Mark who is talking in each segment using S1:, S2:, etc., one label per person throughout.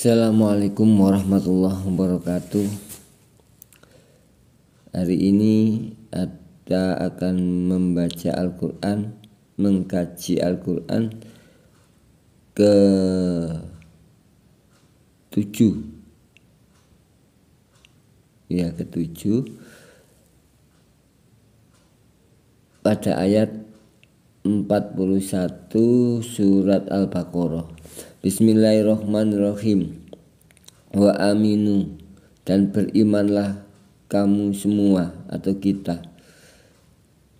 S1: Assalamualaikum warahmatullahi wabarakatuh. Hari ini Ada akan membaca Al-Quran, mengkaji Al-Quran ke-7 pada ayat 41 surat Al-Baqarah. Bismillahirrahmanirrahim. Wa aminu, dan berimanlah kamu semua atau kita,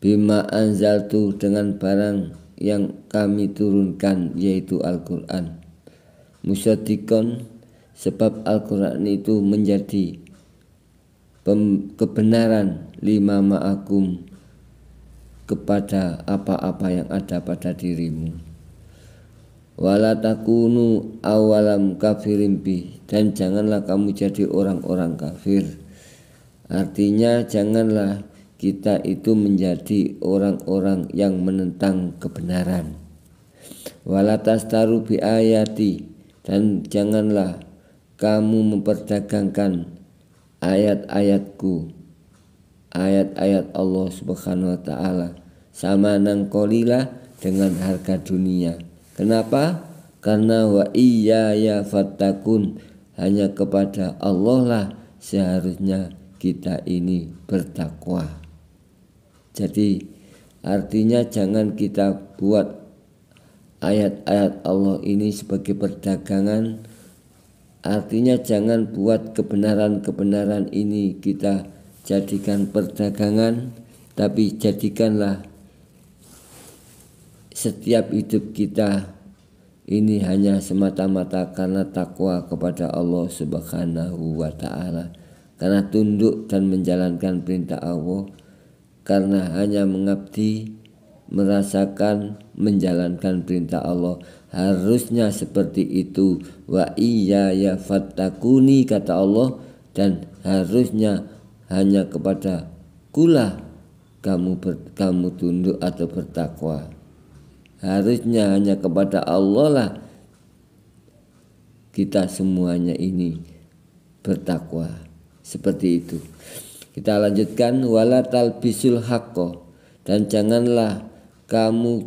S1: bima anzaltu, dengan barang yang kami turunkan, yaitu Al-Quran. Musaddiqon, sebab Al-Quran itu menjadi kebenaran lima ma'akum, kepada apa-apa yang ada pada dirimu. Wala takunu awalam kafirin bi, dan janganlah kamu jadi orang-orang kafir. Artinya janganlah kita itu menjadi orang-orang yang menentang kebenaran. Wala tastaru bi ayati, dan janganlah kamu memperdagangkan ayat-ayatku, ayat-ayat Allah Subhanahu wa ta'ala, sama nang kolila, dengan harga dunia. Kenapa? Karena wa iyaya fattakun, hanya kepada Allah lah seharusnya kita ini bertakwa. Jadi artinya jangan kita buat ayat-ayat Allah ini sebagai perdagangan. Artinya jangan buat kebenaran-kebenaran ini kita jadikan perdagangan, tapi jadikanlah setiap hidup kita ini hanya semata-mata karena takwa kepada Allah Subhanahu wa ta'ala, karena tunduk dan menjalankan perintah Allah, karena hanya mengabdi, merasakan, menjalankan perintah Allah. Harusnya seperti itu. Wa iyaya fattakuni, kata Allah, dan harusnya hanya kepada kulah kamu tunduk atau bertakwa. Harusnya hanya kepada Allah lah kita semuanya ini bertakwa. Seperti itu. Kita lanjutkan. Wala talbisul haqqo, dan janganlah kamu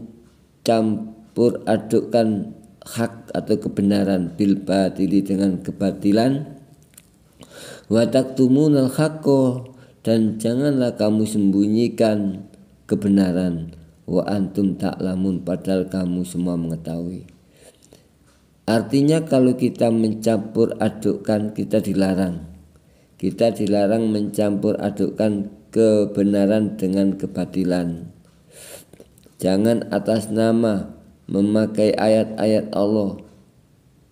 S1: campur adukkan hak atau kebenaran bil batili, dengan kebatilan. Wa taktumunal haqqo, dan janganlah kamu sembunyikan kebenaran. Wa antum ta'lamun, padahal kamu semua mengetahui. Artinya kalau kita mencampur adukkan, kita dilarang. Kita dilarang mencampur adukkan kebenaran dengan kebatilan. Jangan atas nama memakai ayat-ayat Allah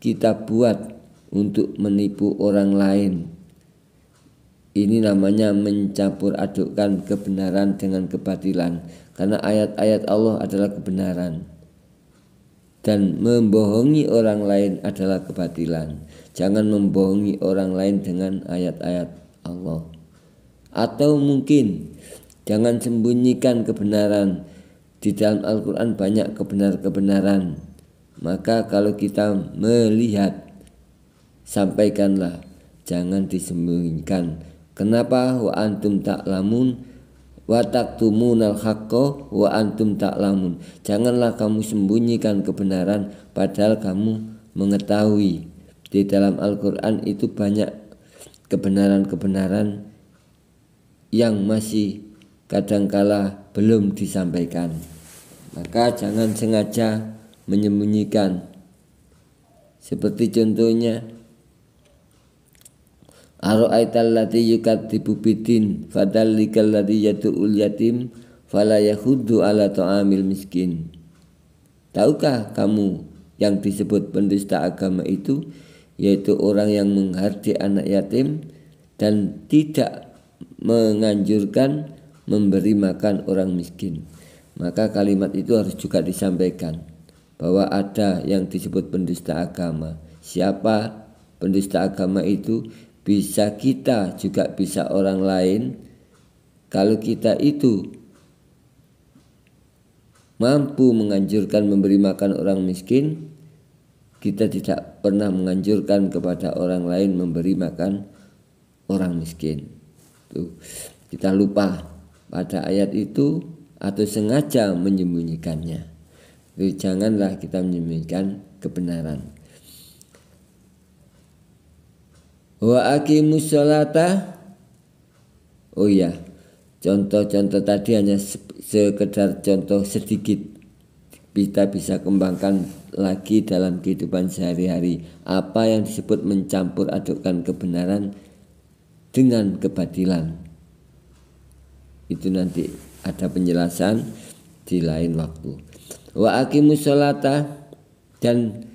S1: kita buat untuk menipu orang lain. Ini namanya mencampur adukkan kebenaran dengan kebatilan. Karena ayat-ayat Allah adalah kebenaran, dan membohongi orang lain adalah kebatilan. Jangan membohongi orang lain dengan ayat-ayat Allah. Atau mungkin jangan sembunyikan kebenaran. Di dalam Al-Quran banyak kebenaran. Maka kalau kita melihat, sampaikanlah, jangan disembunyikan. Kenapa? Wa antum ta'lamun wa taktumunal haqqo wa antum ta'lamun. Janganlah kamu sembunyikan kebenaran padahal kamu mengetahui. Di dalam Al-Quran itu banyak kebenaran-kebenaran yang masih kadangkala belum disampaikan. Maka jangan sengaja menyembunyikan. Seperti contohnya, Ara'aital ladzi yukadzibu bidin fadhallikal ladzi yad'ul yatim fala yahuddu ala ta'amil miskin. Tahukah kamu yang disebut pendusta agama itu, yaitu orang yang menghardik anak yatim dan tidak menganjurkan memberi makan orang miskin. Maka kalimat itu harus juga disampaikan bahwa ada yang disebut pendusta agama. Siapa pendusta agama itu? Bisa kita, juga bisa orang lain. Kalau kita itu mampu menganjurkan memberi makan orang miskin, kita tidak pernah menganjurkan kepada orang lain memberi makan orang miskin. Tuh, kita lupa pada ayat itu atau sengaja menyembunyikannya. Jadi janganlah kita menyembunyikan kebenaran. Wa aqimus sholata. Oh iya, contoh-contoh tadi hanya sekedar contoh sedikit. Kita bisa kembangkan lagi dalam kehidupan sehari-hari. Apa yang disebut mencampur adukkan kebenaran dengan kebatilan. Itu nanti ada penjelasan di lain waktu. Wa aqimus sholata, dan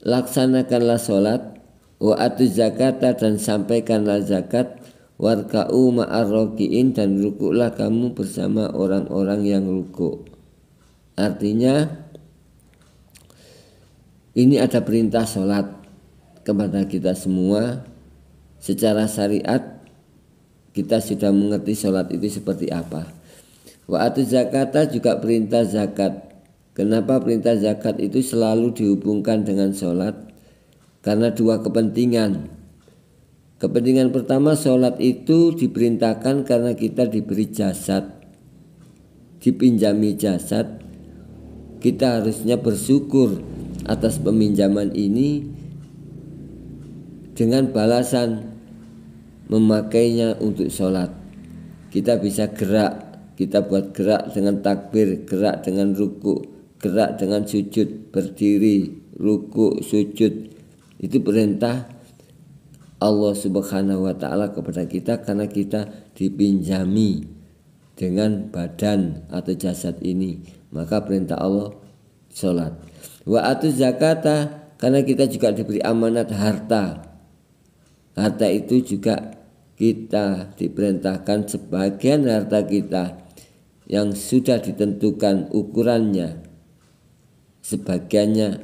S1: laksanakanlah sholat. Wa atuz zakata, dan sampaikanlah zakat. Warka'u ma'ar roki'in, dan rukuklah kamu bersama orang-orang yang rukuk. Artinya ini ada perintah sholat kepada kita semua. Secara syariat kita sudah mengerti sholat itu seperti apa. Wa atuz zakata juga perintah zakat. Kenapa perintah zakat itu selalu dihubungkan dengan sholat? Karena dua kepentingan. Kepentingan pertama, sholat itu diperintahkan karena kita diberi jasad, dipinjami jasad. Kita harusnya bersyukur atas peminjaman ini dengan balasan memakainya untuk sholat. Kita bisa gerak, kita buat gerak dengan takbir, gerak dengan ruku, gerak dengan sujud, berdiri, ruku, sujud. Itu perintah Allah Subhanahu wa ta'ala kepada kita karena kita dipinjami dengan badan atau jasad ini. Maka perintah Allah sholat. Wa atuz zakata, karena kita juga diberi amanat harta. Harta itu juga kita diperintahkan sebagian harta kita yang sudah ditentukan ukurannya, sebagiannya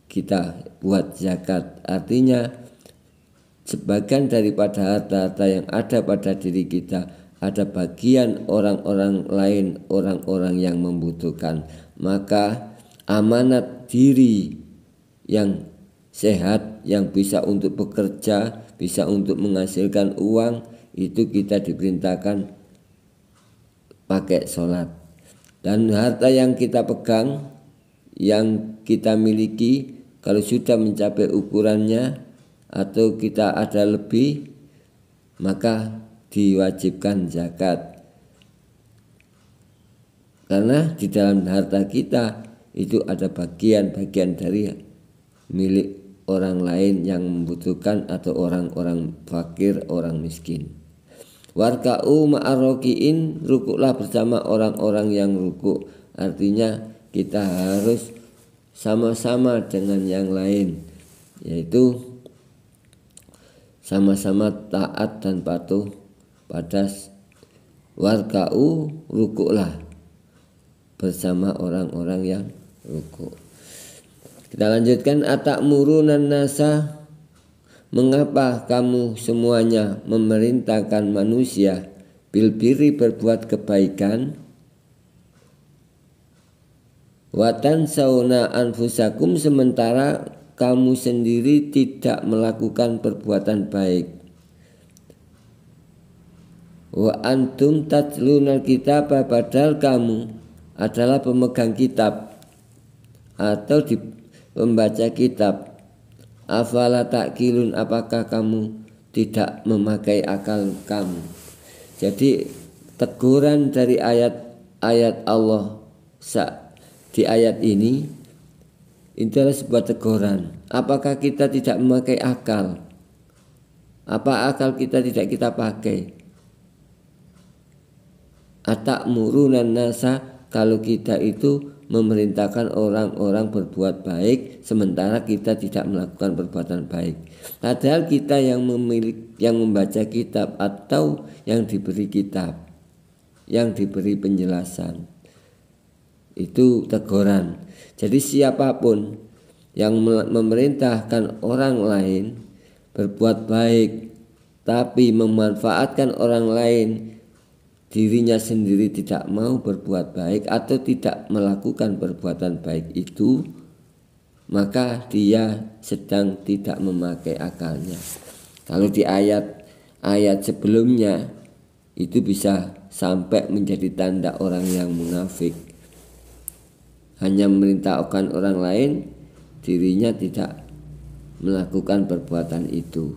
S1: kita buat zakat. Artinya sebagian daripada harta-harta yang ada pada diri kita ada bagian orang-orang lain, orang-orang yang membutuhkan. Maka amanat diri yang sehat, yang bisa untuk bekerja, bisa untuk menghasilkan uang, itu kita diperintahkan pakai sholat. Dan harta yang kita pegang, yang kita miliki, kalau sudah mencapai ukurannya atau kita ada lebih, maka diwajibkan zakat. Karena di dalam harta kita itu ada bagian-bagian dari milik orang lain yang membutuhkan atau orang-orang fakir, orang miskin. Warka'u ma'ar roki'in, rukuklah bersama orang-orang yang rukuk. Artinya kita harus sama-sama dengan yang lain, yaitu sama-sama taat dan patuh pada warka'u, rukuklah bersama orang-orang yang rukuk. Kita lanjutkan. Atakmurunan nasa, mengapa kamu semuanya memerintahkan manusia bil birri, berbuat kebaikan, watan sauna anfusakum, sementara kamu sendiri tidak melakukan perbuatan baik. Wa antum tatlunal kitab, padahal kamu adalah pemegang kitab atau pembaca kitab. Afala ta'qilun, apakah kamu tidak memakai akal kamu? Jadi teguran dari ayat-ayat Allah di ayat ini adalah sebuah teguran. Apakah kita tidak memakai akal? Apa akal kita tidak kita pakai? Atakmurunan nasa, kalau kita itu memerintahkan orang-orang berbuat baik sementara kita tidak melakukan perbuatan baik. Padahal kita yang membaca kitab atau yang diberi kitab, yang diberi penjelasan. Itu teguran. Jadi siapapun yang memerintahkan orang lain berbuat baik tapi memanfaatkan orang lain, dirinya sendiri tidak mau berbuat baik atau tidak melakukan perbuatan baik, itu maka dia sedang tidak memakai akalnya. Kalau di ayat sebelumnya itu bisa sampai menjadi tanda orang yang munafik, hanya memerintahkan orang lain, dirinya tidak melakukan perbuatan itu.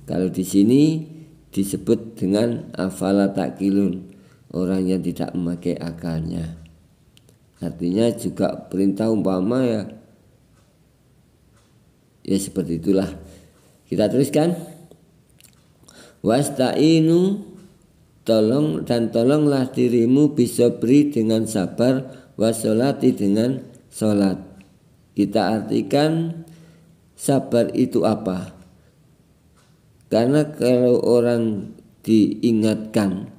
S1: Kalau di sini disebut dengan afala taqilun, orang yang tidak memakai akalnya. Artinya juga perintah umpama ya seperti itulah. Kita teruskan. Wasta'inu, tolonglah dirimu bisobri dengan sabar, wasolati dengan sholat. Kita artikan sabar itu apa? Karena kalau orang diingatkan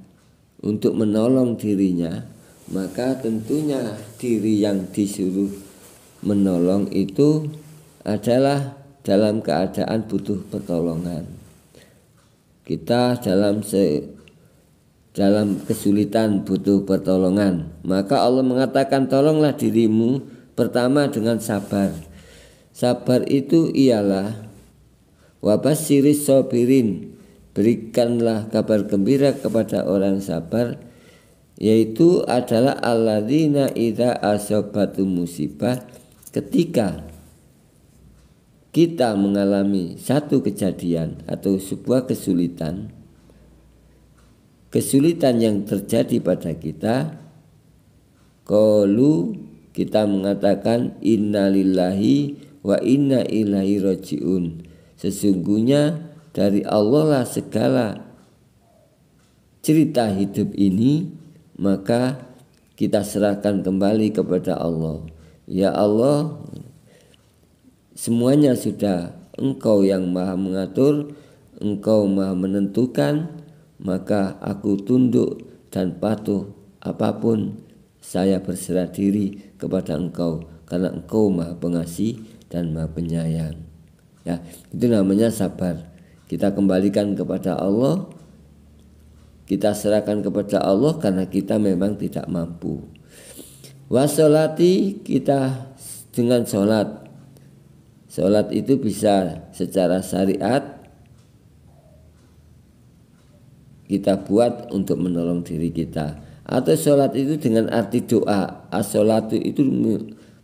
S1: untuk menolong dirinya, maka tentunya diri yang disuruh menolong itu adalah dalam keadaan butuh pertolongan. Kita dalam kesulitan butuh pertolongan, maka Allah mengatakan tolonglah dirimu pertama dengan sabar. Sabar itu ialah wabasyiris sabirin, berikanlah kabar gembira kepada orang sabar, yaitu adalah alladzina idza asabatu musibah, ketika kita mengalami satu kejadian atau sebuah kesulitan yang terjadi pada kita, qalu, kita mengatakan innalillahi wa inna ilaihi rajiun, sesungguhnya dari Allah lah segala cerita hidup ini, maka kita serahkan kembali kepada Allah. Ya Allah, semuanya sudah Engkau yang maha mengatur, Engkau maha menentukan, maka aku tunduk dan patuh, apapun saya berserah diri kepada Engkau, karena Engkau maha pengasih dan maha penyayang. Ya, itu namanya sabar. Kita kembalikan kepada Allah, kita serahkan kepada Allah karena kita memang tidak mampu. Wasolati, kita dengan sholat. Sholat itu bisa secara syariat kita buat untuk menolong diri kita, atau sholat itu dengan arti doa. As-sholatu itu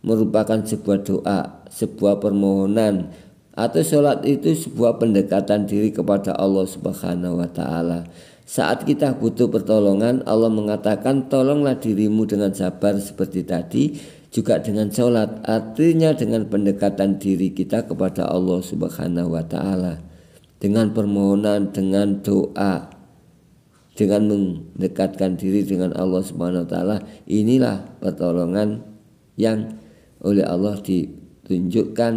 S1: merupakan sebuah doa, sebuah permohonan, atau sholat itu sebuah pendekatan diri kepada Allah Subhanahu wa ta'ala. Saat kita butuh pertolongan, Allah mengatakan tolonglah dirimu dengan sabar seperti tadi, juga dengan sholat, artinya dengan pendekatan diri kita kepada Allah Subhanahu wa ta'ala, dengan permohonan, dengan doa, dengan mendekatkan diri dengan Allah Subhanahu wa ta'ala. Inilah pertolongan yang oleh Allah ditunjukkan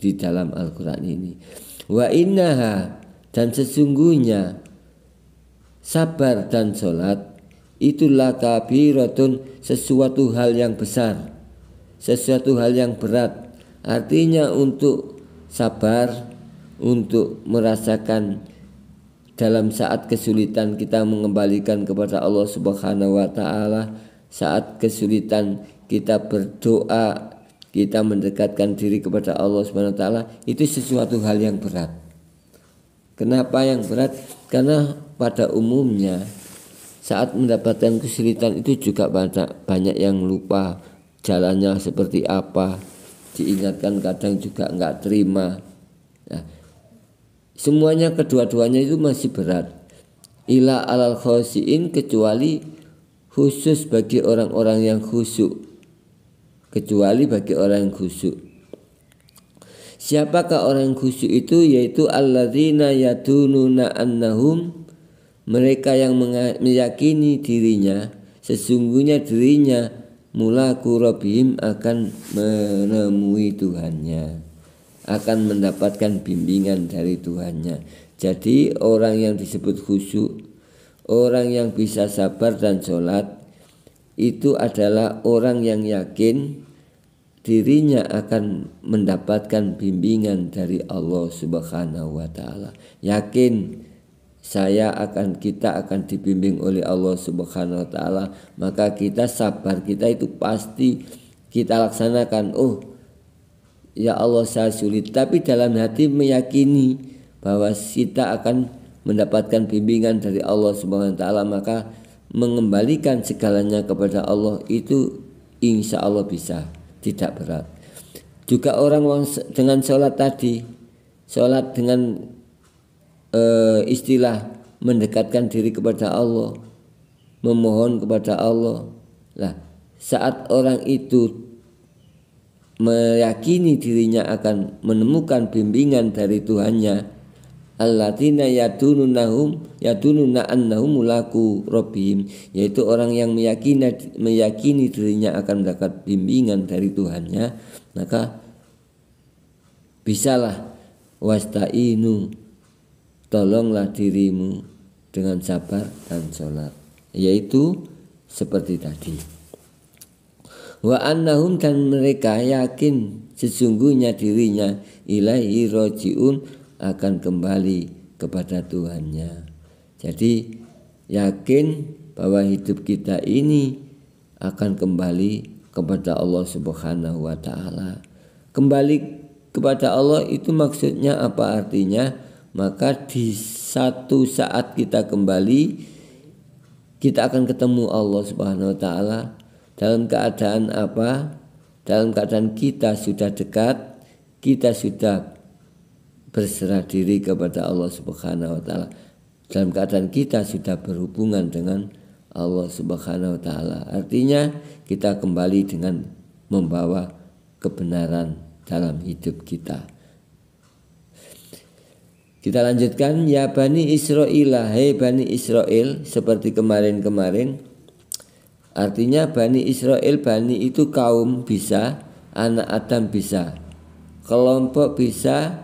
S1: di dalam Al-Quran ini. Wa innaha, dan sesungguhnya sabar dan sholat itulah kabiratun, sesuatu hal yang besar, sesuatu hal yang berat. Artinya untuk sabar, untuk merasakan dalam saat kesulitan kita mengembalikan kepada Allah Subhanahu wa ta'ala, saat kesulitan kita berdoa, kita mendekatkan diri kepada Allah Subhanahu wa ta'ala, itu sesuatu hal yang berat. Kenapa yang berat? Karena pada umumnya saat mendapatkan kesulitan itu juga banyak yang lupa jalannya seperti apa, diingatkan kadang juga enggak terima. Nah, semuanya kedua-duanya itu masih berat. Ila alal khosiin, kecuali khusus bagi orang-orang yang khusyuk. Kecuali bagi orang yang khusyuk. Siapakah orang yang khusyuk itu? Yaitu alladzina yadununa annahum, mereka yang meyakini dirinya sesungguhnya dirinya mulaku rabbihim, akan menemui Tuhannya, akan mendapatkan bimbingan dari Tuhannya. Jadi orang yang disebut khusyuk, orang yang bisa sabar dan sholat, itu adalah orang yang yakin dirinya akan mendapatkan bimbingan dari Allah Subhanahu wa ta'ala. Yakin kita akan dibimbing oleh Allah Subhanahu wa ta'ala, maka kita sabar, kita itu pasti kita laksanakan. Oh, ya Allah saya sulit, tapi dalam hati meyakini bahwa kita akan mendapatkan bimbingan dari Allah Subhanahu wa taala, maka mengembalikan segalanya kepada Allah itu insya Allah bisa, tidak berat. Juga orang dengan sholat tadi, sholat dengan istilah mendekatkan diri kepada Allah, memohon kepada Allah. Lah, saat orang itu meyakini dirinya akan menemukan bimbingan dari Tuhannya, alladzina yadununa annahum mulaku rabbihim, yaitu orang yang meyakini dirinya akan mendapat bimbingan dari Tuhannya, maka bisalah wasta'inu, tolonglah dirimu dengan sabar dan sholat, yaitu seperti tadi. Wa annahum, dan mereka yakin sesungguhnya dirinya ilaihi rojiun, akan kembali kepada Tuhannya. Jadi yakin bahwa hidup kita ini akan kembali kepada Allah Subhanahu wa taala. Kembali kepada Allah itu maksudnya apa artinya? Maka di satu saat kita kembali, kita akan ketemu Allah Subhanahu wa taala dalam keadaan apa? Dalam keadaan kita sudah dekat, kita sudah berserah diri kepada Allah Subhanahu wa taala. Dalam keadaan kita sudah berhubungan dengan Allah Subhanahu wa taala. Artinya kita kembali dengan membawa kebenaran dalam hidup kita. Kita lanjutkan, ya Bani Israil, hai Bani Israel, seperti kemarin-kemarin. Artinya Bani Israel, Bani itu kaum bisa, anak Adam bisa, kelompok bisa,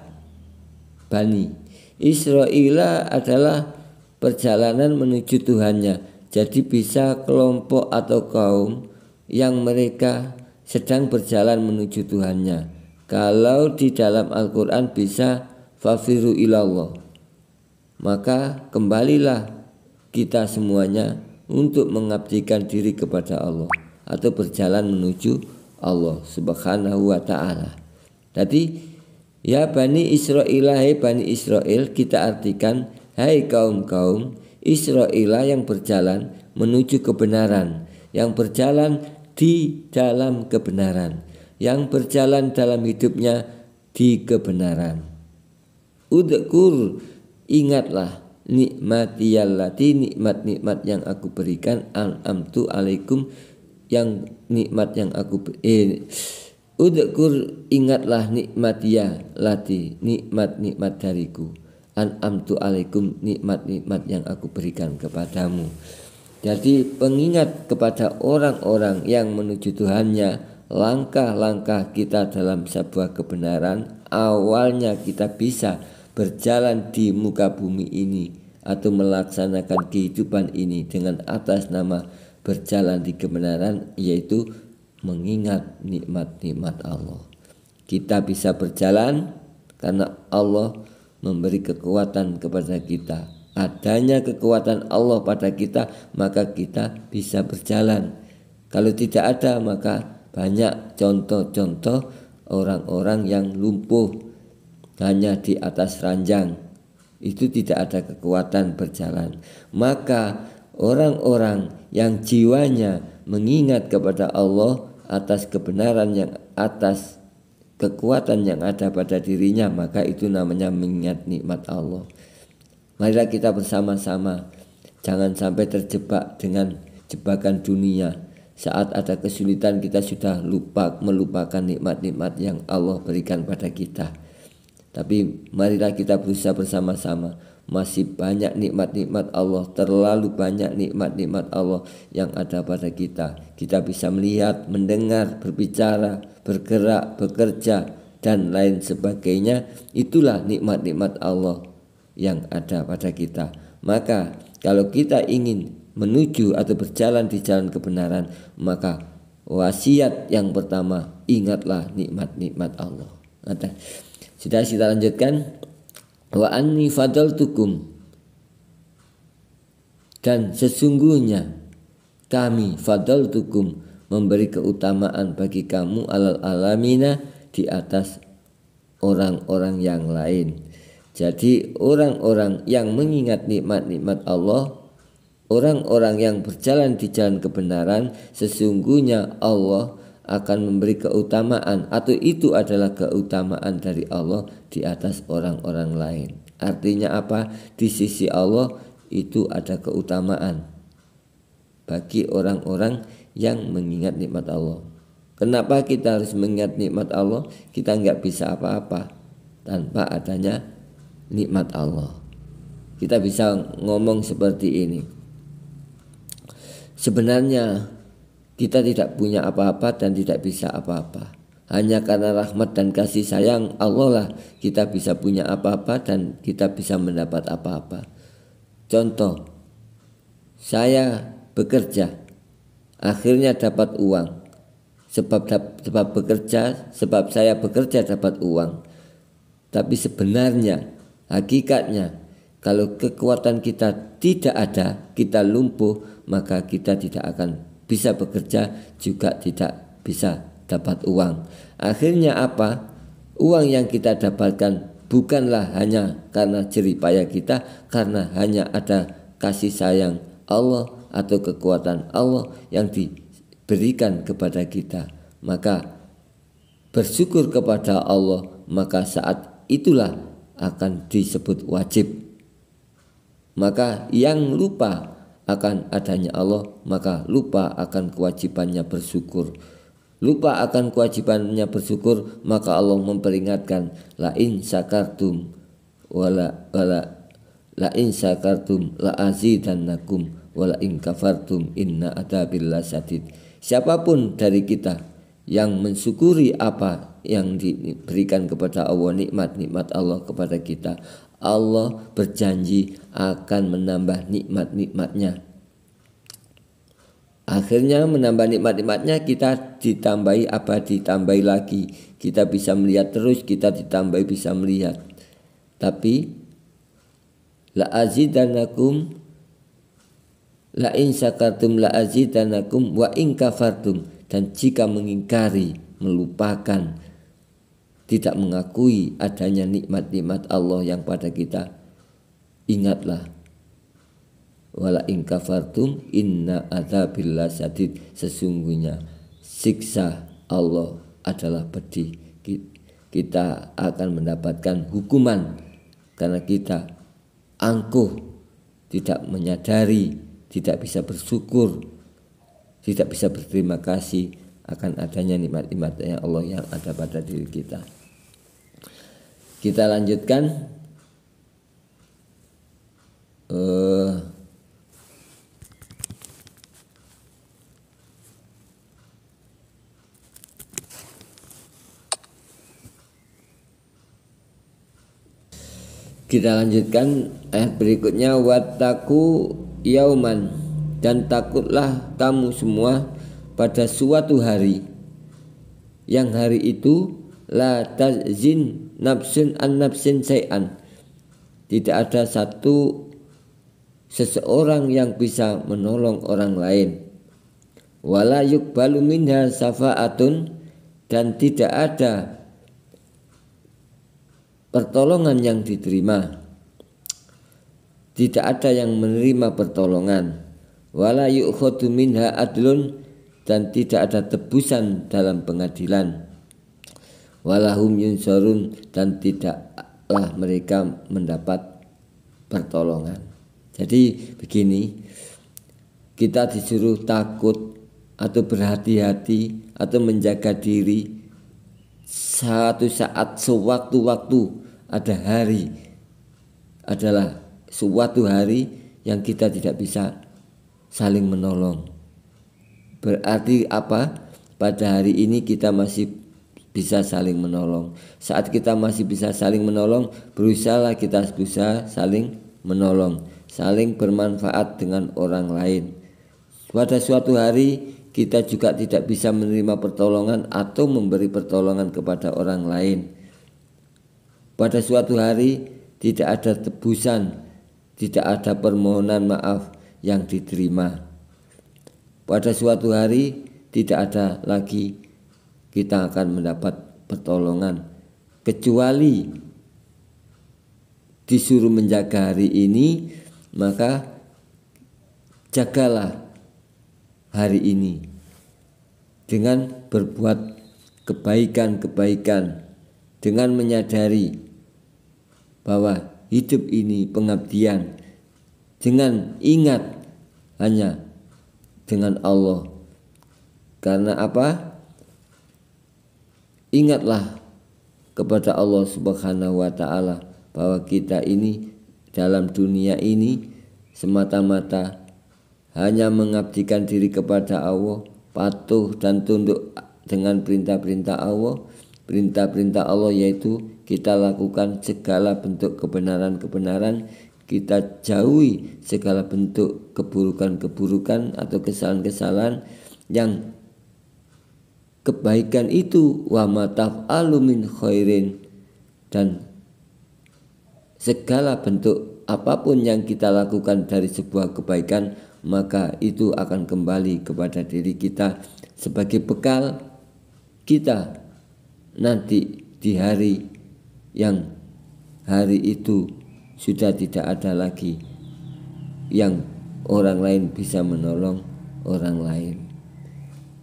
S1: Bani. Israila adalah perjalanan menuju Tuhannya. Jadi bisa kelompok atau kaum yang mereka sedang berjalan menuju Tuhannya. Kalau di dalam Al-Quran bisa fafiru ilallah, maka kembalilah kita semuanya untuk mengabdikan diri kepada Allah atau berjalan menuju Allah Subhanahu wa ta'ala. Jadi ya Bani Israil, hai Bani Israel, kita artikan hai kaum-kaum Israel yang berjalan menuju kebenaran, yang berjalan di dalam kebenaran, yang berjalan dalam hidupnya di kebenaran. Udkur, ingatlah nikmatiyallati, nikmat-nikmat yang aku berikan, an'amtu alaikum, yang nikmat yang aku udkur, ingatlah nikmatiyallati, nikmat-nikmat dariku, an'amtu alaikum, nikmat-nikmat yang aku berikan kepadamu. Jadi pengingat kepada orang-orang yang menuju Tuhannya, langkah-langkah kita dalam sebuah kebenaran, awalnya kita bisa berjalan di muka bumi ini atau melaksanakan kehidupan ini dengan atas nama berjalan di kebenaran, yaitu mengingat nikmat-nikmat Allah. Kita bisa berjalan karena Allah memberi kekuatan kepada kita. Adanya kekuatan Allah pada kita, maka kita bisa berjalan. Kalau tidak ada, maka banyak contoh-contoh orang-orang yang lumpuh hanya di atas ranjang, itu tidak ada kekuatan berjalan. Maka orang-orang yang jiwanya mengingat kepada Allah atas kebenaran, yang atas kekuatan yang ada pada dirinya, maka itu namanya mengingat nikmat Allah. Marilah kita bersama-sama jangan sampai terjebak dengan jebakan dunia. Saat ada kesulitan kita sudah melupakan nikmat-nikmat yang Allah berikan pada kita. Tapi marilah kita berusaha bersama-sama. Masih banyak nikmat-nikmat Allah, terlalu banyak nikmat-nikmat Allah yang ada pada kita. Kita bisa melihat, mendengar, berbicara, bergerak, bekerja, dan lain sebagainya. Itulah nikmat-nikmat Allah yang ada pada kita. Maka kalau kita ingin menuju atau berjalan di jalan kebenaran, maka wasiat yang pertama, ingatlah nikmat-nikmat Allah. Sudah, kita lanjutkan. Wa anni fadaltukum, dan sesungguhnya kami fadaltukum memberi keutamaan bagi kamu alal alamina, di atas orang-orang yang lain. Jadi orang-orang yang mengingat nikmat-nikmat Allah, orang-orang yang berjalan di jalan kebenaran, sesungguhnya Allah akan memberi keutamaan, atau itu adalah keutamaan dari Allah di atas orang-orang lain. Artinya apa? Di sisi Allah itu ada keutamaan bagi orang-orang yang mengingat nikmat Allah. Kenapa kita harus mengingat nikmat Allah? Kita nggak bisa apa-apa tanpa adanya nikmat Allah. Kita bisa ngomong seperti ini. Sebenarnya kita tidak punya apa-apa dan tidak bisa apa-apa. Hanya karena rahmat dan kasih sayang Allah lah kita bisa punya apa-apa dan kita bisa mendapat apa-apa. Contoh, saya bekerja, akhirnya dapat uang. Sebab saya bekerja dapat uang. Tapi sebenarnya, hakikatnya, kalau kekuatan kita tidak ada, kita lumpuh, maka kita tidak akan bisa bekerja, juga tidak bisa dapat uang. Akhirnya apa? Uang yang kita dapatkan bukanlah hanya karena jerih payah kita, karena hanya ada kasih sayang Allah atau kekuatan Allah yang diberikan kepada kita. Maka bersyukur kepada Allah, maka saat itulah akan disebut wajib. Maka yang lupa akan adanya Allah, maka lupa akan kewajibannya bersyukur. Lupa akan kewajibannya bersyukur, maka Allah memperingatkan, la in sakartum la in sakartum la azidannakum wa la in kafartum inna adzabil lasyadid. Siapapun dari kita yang mensyukuri apa yang diberikan kepada Allah, nikmat-nikmat Allah kepada kita, Allah berjanji akan menambah nikmat-nikmatnya. Akhirnya menambah nikmat-nikmatnya, kita ditambahi apa? Ditambahi lagi. Kita bisa melihat terus, kita ditambahi bisa melihat. Tapi la azidanakum, la in syakartum la azidanakum wa in kafartum. Dan jika mengingkari, melupakan, tidak mengakui adanya nikmat-nikmat Allah yang pada kita, ingatlah, wala in kafartum inna adzabil lasyadid, sesungguhnya siksa Allah adalah pedih. Kita akan mendapatkan hukuman karena kita angkuh, tidak menyadari, tidak bisa bersyukur, tidak bisa berterima kasih akan adanya nikmat-nikmatnya Allah yang ada pada diri kita. Kita lanjutkan. Kita lanjutkan ayat berikutnya. Wattaku yauman, dan takutlah kamu semua pada suatu hari, yang hari itu la tazin nafsun an nafsin syai'an, tidak ada seseorang yang bisa menolong orang lain, wala yuqbalu minha syafa'atun, dan tidak ada pertolongan yang diterima, tidak ada yang menerima pertolongan, wala yu'khadhu minha adlun, dan tidak ada tebusan dalam pengadilan, walahum yunsarun, dan tidaklah mereka mendapat pertolongan. Jadi begini, kita disuruh takut atau berhati-hati atau menjaga diri. Satu saat, sewaktu-waktu, ada hari, adalah suatu hari yang kita tidak bisa saling menolong. Berarti apa? Pada hari ini kita masih bisa saling menolong. Saat kita masih bisa saling menolong, berusahalah kita bisa saling menolong, saling bermanfaat dengan orang lain. Pada suatu hari kita juga tidak bisa menerima pertolongan atau memberi pertolongan kepada orang lain. Pada suatu hari tidak ada tebusan, tidak ada permohonan maaf yang diterima. Pada suatu hari tidak ada lagi kita akan mendapat pertolongan, kecuali disuruh menjaga hari ini, maka jagalah hari ini dengan berbuat kebaikan-kebaikan, dengan menyadari bahwa hidup ini pengabdian, dengan ingat hanya dengan Allah. Karena apa? Ingatlah kepada Allah Subhanahu wa ta'ala bahwa kita ini dalam dunia ini semata-mata hanya mengabdikan diri kepada Allah, patuh dan tunduk dengan perintah-perintah Allah. Perintah-perintah Allah yaitu kita lakukan segala bentuk kebenaran-kebenaran, kita jauhi segala bentuk keburukan-keburukan atau kesalahan-kesalahan. Yang kebaikan itu wa ma taf'alu min khairin, dan segala bentuk apapun yang kita lakukan dari sebuah kebaikan, maka itu akan kembali kepada diri kita sebagai bekal kita nanti di hari yang hari itu sudah tidak ada lagi yang orang lain bisa menolong orang lain.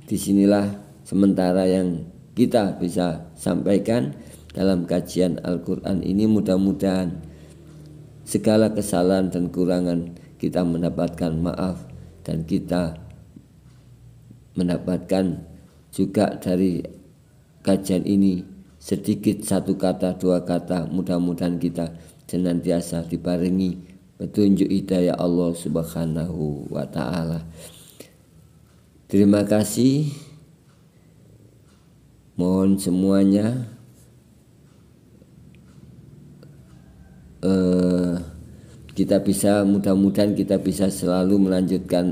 S1: Disinilah sementara yang kita bisa sampaikan dalam kajian Al-Quran ini. Mudah-mudahan segala kesalahan dan kurangan kita mendapatkan maaf, dan kita mendapatkan juga dari kajian ini sedikit satu kata dua kata. Mudah-mudahan kita senantiasa dibarengi petunjuk hidayah Allah Subhanahu wa ta'ala. Terima kasih. Mohon semuanya kita bisa, mudah-mudahan kita bisa selalu melanjutkan